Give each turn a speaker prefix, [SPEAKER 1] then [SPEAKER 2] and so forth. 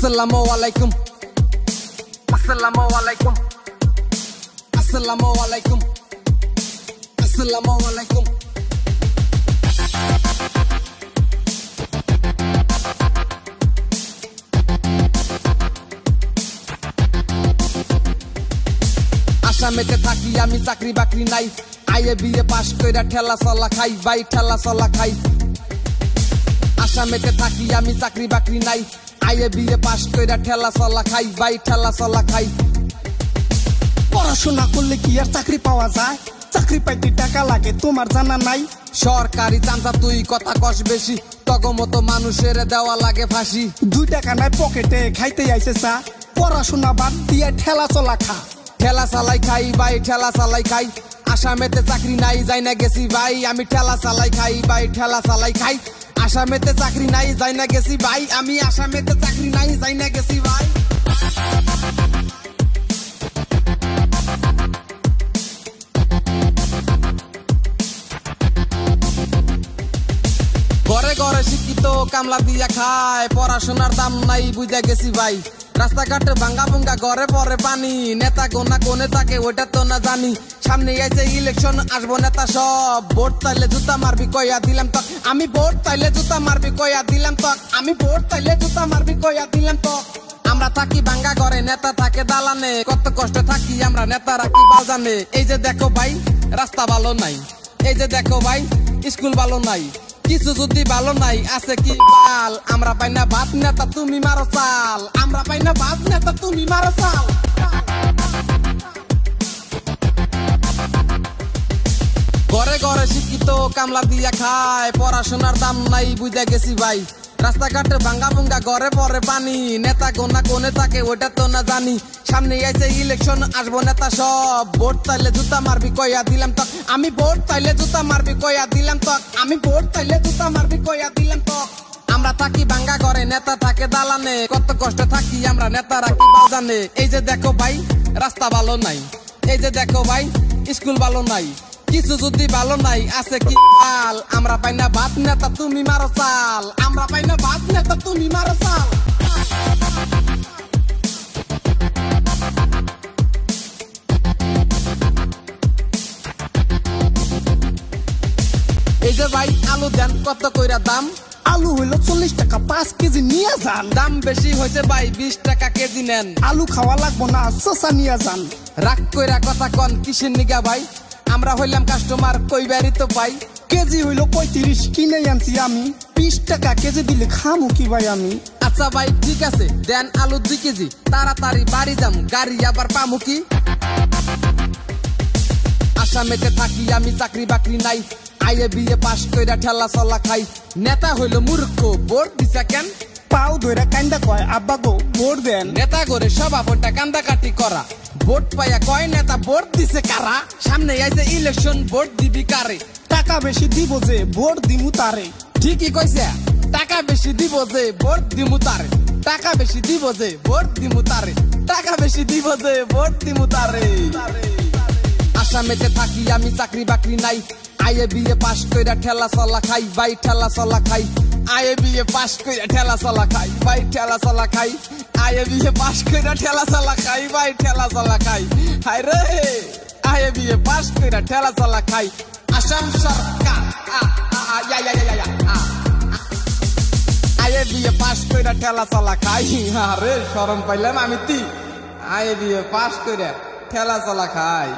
[SPEAKER 1] Assalamualaikum. Assalamualaikum. Assalamualaikum. Assalamualaikum. আসামেতে থাকি আমি চাকরি বাকরি নাই আইএ বিএ পাস কইরা ঠেলা চলা খাই বাই ঠেলা চলা খাই আসামেতে থাকি আমি চাকরি বাকরি নাই আইএ বিএ পাস কইরা ঠেলা চলা খাই বাই ঠেলা চলা খাই
[SPEAKER 2] পড়াশোনা করলে কি আর চাকরি পাওয়া যায় চাকরি পাইতে টাকা লাগে তোমার জানা নাই
[SPEAKER 1] সরকারি চান্দা তুই কথা কস বেশি তগমতো মানুষের দেওয়া লাগে ফাঁসি
[SPEAKER 2] 2 টাকা নাই পকেটে খাইতে আইছে চা পড়াশোনা বাদ দিয়ে ঠেলা চলা খা
[SPEAKER 1] ঠেলা চালাই খাই বাই ঠেলা চালাই খাই আসামেতে চাকরি নাই যাই না গেছি ভাই আমি ঠেলা চালাই খাই বাই ঠেলা চালাই খাই আসামেতে চাকরি নাই যাই না গেছি ভাই আমি আসামেতে চাকরি নাই যাই না গেছি ভাই ঘরে ঘরে শিক্ষিত কামলা দিয়া খায় পড়াশোনার দাম নাই বুঝা গেছি ভাই রাস্তাঘাটে ভাঙ্গা ভুঙ্গা ঘরে পরে পানি নেতা গোনা কোনে থাকে ওটা তো না জানি সামনে আইছে ইলেকশন আসবো নেতা সব ভোট তাইলে জুতা মারবি কইয়া দিলাম তক আমি ভোট তাইলে জুতা মারবি কইয়া দিলাম তক আমি ভোট তাইলে জুতা মারবি কইয়া দিলাম তক আমরা থাকি ভাঙ্গা ঘরে নেতা থাকে দালানে কত কষ্ট থাকি আমরা নেতারা কি বাজানে এই যে দেখো ভাই রাস্তা ভালো নাই এই যে দেখো ভাই স্কুল ভালো নাই কিছু যদি ভালো নাই আছে কি বাল আমরা পাই না ভাত নেতা তুমি মারো চাল আমরা পাই না ভাত নেতা তুমি মারো চাল ঘরে ঘরে শিক্ষিত কামলা দিয়া খায় পড়াশোনার দাম নাই বুঝা গেছি ভাই রাস্তাঘাটে ভাঙ্গা ভুঙ্গা ঘরে পরে পানি নেতা গোনা কোনে থাকে ওটা তো না জানি সামনে আইছে ইলেকশন আসবো নেতা সব ভোট তাইলে জুতা মারবি কইয়া দিলাম তক আমি ভোট তাইলে জুতা মারবি কইয়া দিলাম তক আমি ভোট তাইলে জুতা মারবি কইয়া দিলাম তক আমরা থাকি ভাঙ্গা ঘরে নেতা থাকে দালানে কত কষ্ট থাকি আমরা নেতারা কি বাজানে এই যে দেখো ভাই রাস্তা ভালো নাই এই যে দেখো ভাই স্কুল ভালো নাই কিছু যদি ভালো নাই আছে কি বাল আমরা পাই না ভাত নেতা তুমি মারো চাল আমরা পাই না ভাত নেতা তুমি মারো চাল এই যে ভাই আলু দেন কত কইরা দাম
[SPEAKER 2] আলু হইলো 40 টাকা 5 কেজি নিয়ে যান
[SPEAKER 1] দাম বেশি হয়েছে ভাই 20 টাকা কেজি নেন
[SPEAKER 2] আলু খাওয়া লাগবো না শসা নিয়ে যান
[SPEAKER 1] রাগ কইরা কথা কন কিসের নিগা ভাই আমরা হইলাম কাস্টমার কইবারই তো পাই
[SPEAKER 2] কেজি হইলো 35 কিনে আনছি আমি 20 টাকা কেজি দিলে খামু কি ভাই আমি
[SPEAKER 1] আচ্ছা ভাই ঠিক আছে দেন আলু 2 কেজি তাড়াতাড়ি বাড়ি যাম গাড়ি আবার পামু কি আসামেতে থাকি আমি চাকরি বাকরি নাই আইএ বিএ পাস কইরা ঠেলা চলা খাই নেতা হইলো মূর্খ ভোট দিছা কেন
[SPEAKER 2] পাও ধরে কান্দা কয় আব্বা গো ভোট দেন
[SPEAKER 1] নেতা করে সভাপতিটা কান্দা কাটি করা ভোট পাইয়া কয় নেতা ভোট দিছে কারা সামনে আইছে ইলেকশন ভোট দিবি কারে
[SPEAKER 2] টাকা বেশি দিব যে ভোট দিমু তারে
[SPEAKER 1] ঠিকই কইছে টাকা বেশি দিব যে ভোট দিমু তারে টাকা বেশি দিব যে ভোট দিমু তারে টাকা বেশি দিব যে ভোট দিমু তারে আসামেতে থাকি আমি চাকরি বাকরি নাই আইএ বিএ পাস কইরা ঠেলা চলা খাই বাই ঠেলা চলা খাই আইএ বিএ পাস কইরা ঠেলা চলা খাই বাই ঠেলা চলা খাই আইএ বিএ পাস কইরা ঠেলা চলা খাই বাই ঠেলা চলা খাই হাই রে আইএ বিএ পাস কইরা ঠেলা চলা খাই আসাম সরকার আইএ বিএ পাস কইরা ঠেলা চলা খাই আরে শরম পাইলাম আমি তি আইএ বিএ পাস কইরা ঠেলা চলা খাই